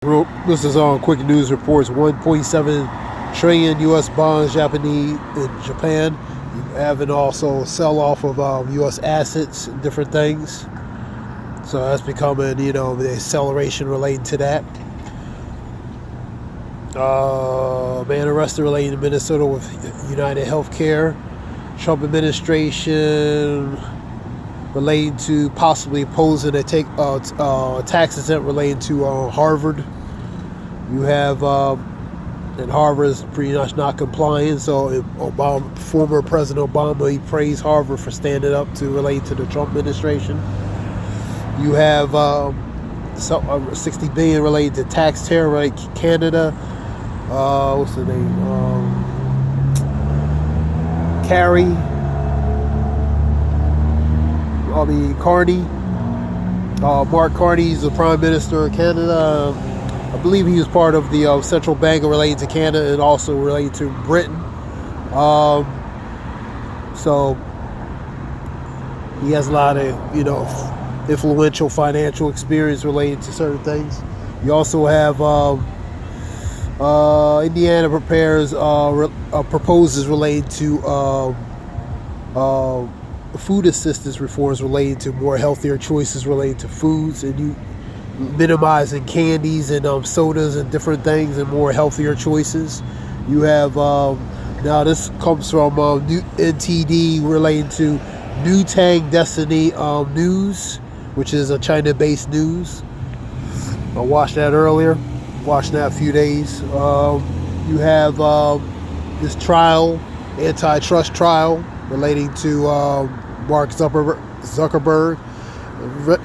This is on quick news reports. 1.7 trillion U.S. bonds, Japanese in Japan. Having also sell off of U.S. assets and different things. So that's becoming, the acceleration relating to that. Man arrested relating to Minnesota with United Healthcare. Trump administration relating to possibly opposing a tax exempt relating to Harvard. You have, and Harvard is pretty much not complying. So former President Obama, he praised Harvard for standing up to relate to the Trump administration. You have $60 billion related to tax terror, right? Canada. What's the name? Carney. Mark Carney, he's the Prime Minister of Canada. I believe he was part of the central bank related to Canada and also related to Britain. So he has a lot of, influential financial experience related to certain things. You also have Indiana proposes related to food assistance reforms related to more healthier choices related to foods, and you minimizing candies and sodas and different things and more healthier choices. You have now this comes from new NTD related to new Tang Dynasty news, which is a China-based news. I watched that earlier. Watched that a few days. You have this trial, antitrust trial, relating to Mark Zuckerberg,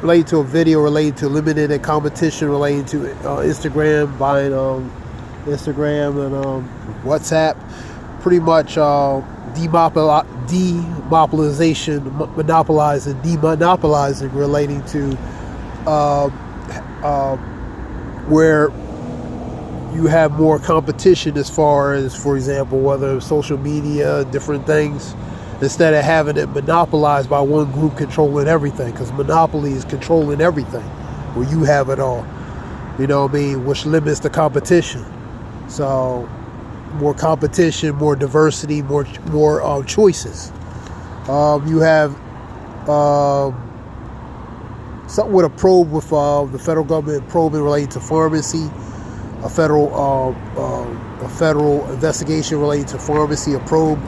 related to a video related to limited competition related to Instagram, buying Instagram and WhatsApp. Pretty much demonopolizing relating to where you have more competition as far as, for example, whether social media, different things, instead of having it monopolized by one group controlling everything, because monopoly is controlling everything, where you have it all, which limits the competition. So more competition, more diversity, more choices. You have something with a probe with the federal government probing related to pharmacy, a federal investigation related to pharmacy, a probe.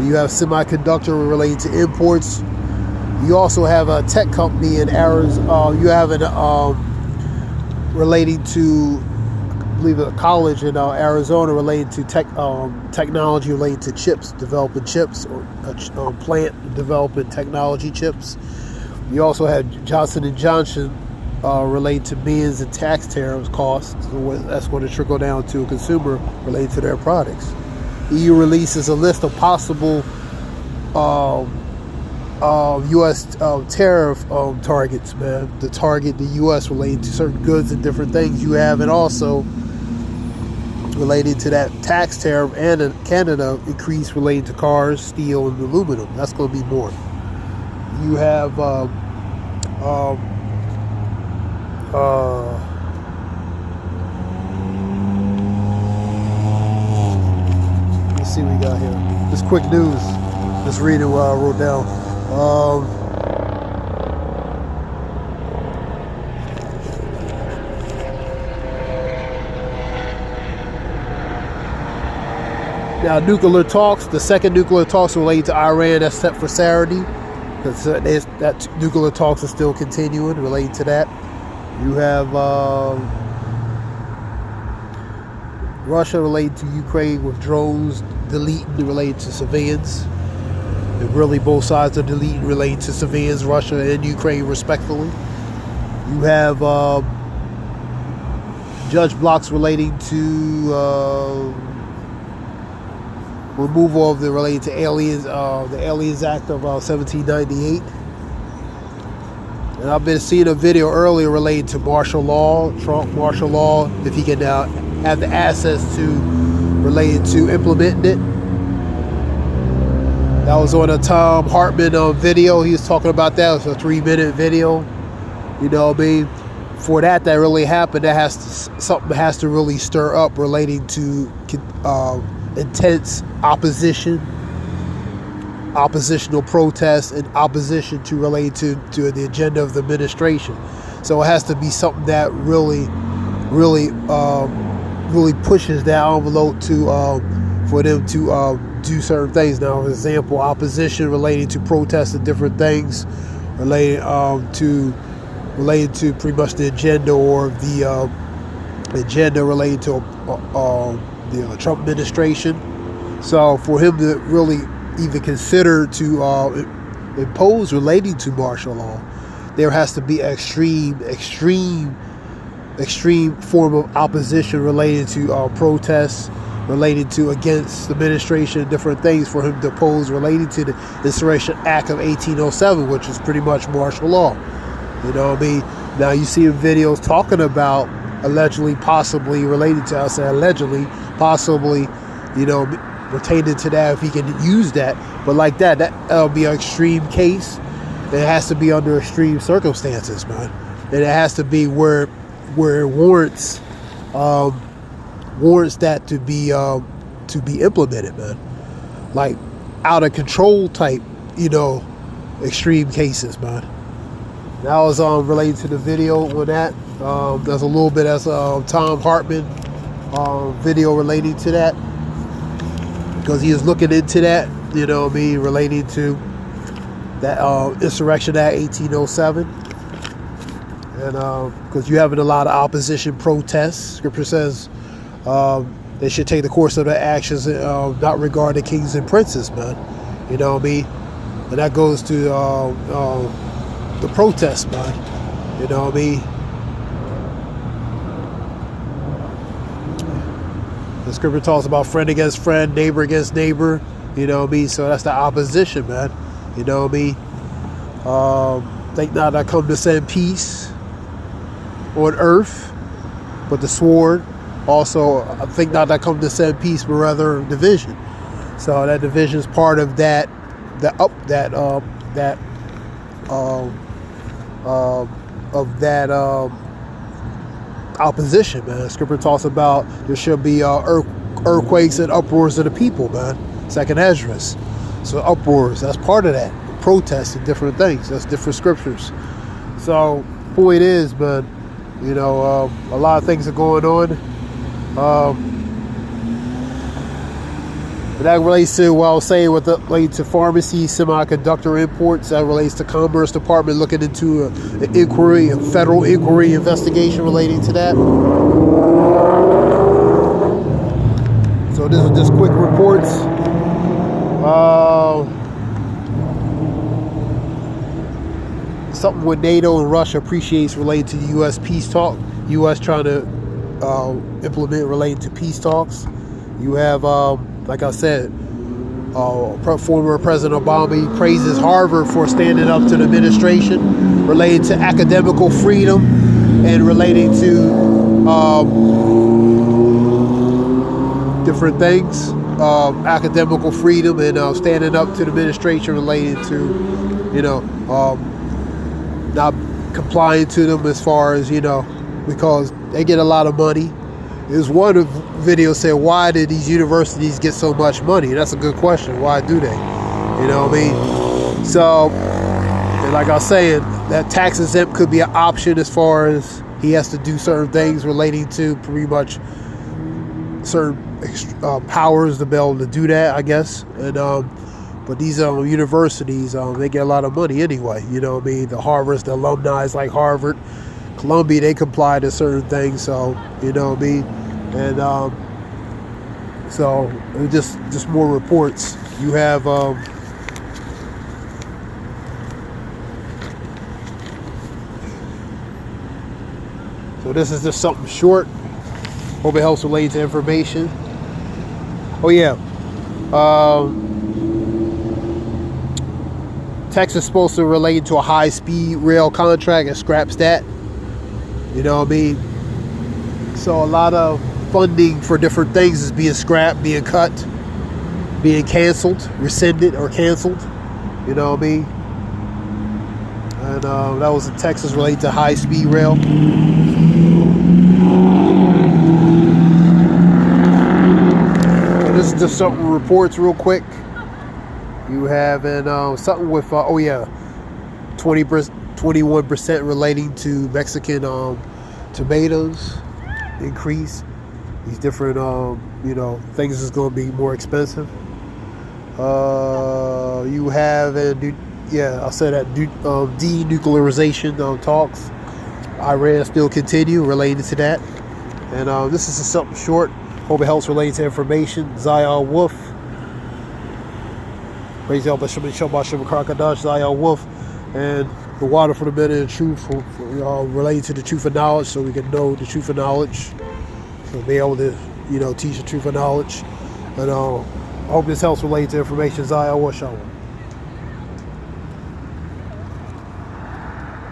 You have semiconductor related to imports. You also have a tech company in Arizona. You have an relating to, I believe, a college in Arizona related to technology related to chips, developing chips, or plant developing technology chips. You also have Johnson & Johnson related to millions in tax tariffs costs. So that's going to trickle down to a consumer related to their products. EU releases a list of possible U.S. Tariff targets, man, to target the U.S. related to certain goods and different things you have, and also related to that tax tariff and in Canada increase related to cars, steel, and aluminum. That's going to be more. You have let's see what we got here. This quick news. Just reading what I wrote down. Now, nuclear talks. The second nuclear talks related to Iran that's set for Saturday. Because that nuclear talks are still continuing related to that. You have Russia related to Ukraine with drones deleting related to civilians. And really both sides are deleting related to civilians, Russia and Ukraine respectively. You have judge blocks relating to removal of the related to aliens, the Aliens Act of 1798. And I've been seeing a video earlier related to martial law, Trump martial law, if he can now have the access to related to implementing it. That was on a Tom Hartman video. He was talking about that. It was a 3-minute video. for that really happened, something has to really stir up relating to intense oppositional protests, and opposition to relate to the agenda of the administration. So it has to be something that really pushes that envelope for them to do certain things. Now, for example, opposition relating to protests and different things related to pretty much the agenda, or the agenda related to the Trump administration. So for him to really even consider to impose relating to martial law, there has to be extreme form of opposition related to protests, related to against the administration and different things, for him to oppose relating to the Insurrection Act of 1807, which is pretty much martial law. You know what I mean? Now you see videos talking about allegedly, possibly related to, I say allegedly, possibly, pertaining to that, if he can use that. But like that'll be an extreme case. It has to be under extreme circumstances, man. And it has to be where it warrants that to be implemented, man. Like out of control type, extreme cases, man. That was related to the video on that. There's a little bit as Tom Hartman video relating to that, because he is looking into that, relating to that Insurrection Act 1807. And because you're having a lot of opposition protests, Scripture says they should take the course of their actions, not regard the kings and princes, man. You know what I mean? And that goes to the protest, man. You know what I mean? The Scripture talks about friend against friend, neighbor against neighbor. You know what I mean? So that's the opposition, man. You know what I mean? Think not I come to send peace on earth, but the sword. Also, I think not I come to send peace, but rather division. So that division is part of that opposition, man. Scripture talks about there should be earthquakes and uproars of the people, man. Second Esdras. So uproars, that's part of that. Protests and different things. That's different scriptures. So point is, man, a lot of things are going on. That relates to what I was saying relates to pharmacy, semiconductor imports. That relates to Commerce Department looking into an inquiry, a federal inquiry investigation relating to that. So this is just quick reports. Something with NATO and Russia appreciates related to the U.S. peace talk. U.S. trying to implement related to peace talks. You have, like I said, former President Obama, he praises Harvard for standing up to the administration related to academical freedom and relating to different things, academical freedom and standing up to the administration related to, not complying to them as far as, because they get a lot of money. There's one video said, why did these universities get so much money? And that's a good question. Why do they? You know what I mean? So, and like I was saying, that tax exempt could be an option as far as he has to do certain things relating to pretty much certain powers to be able to do that, I guess. And but these universities, they get a lot of money anyway. You know what I mean? The Harvards, the alumni like Harvard, Columbia, they comply to certain things. So you know what I mean? And so just more reports. You have so this is just something short. Hope it helps relate to information. Oh yeah. Texas is supposed to relate to a high-speed rail contract and scraps that. You know what I mean? So a lot of funding for different things is being scrapped, being cut, being canceled, rescinded, or canceled. You know what I mean? And that was in Texas related to high-speed rail. So this is just something reports real quick. You have something with 21% relating to Mexican tomatoes increase. These different things is going to be more expensive. You have I said that denuclearization talks. Iran still continue related to that. And this is just something short. Hope it helps related to information. Zion Wolf. Praise Yahweh B'Shem Shabbat Crocodile Zion Wolf. And the water for the men and truth related to the truth of knowledge, so we can know the truth of knowledge. So be able to, teach the truth of knowledge. And I hope this helps related to information. Zion Wolf Shalom.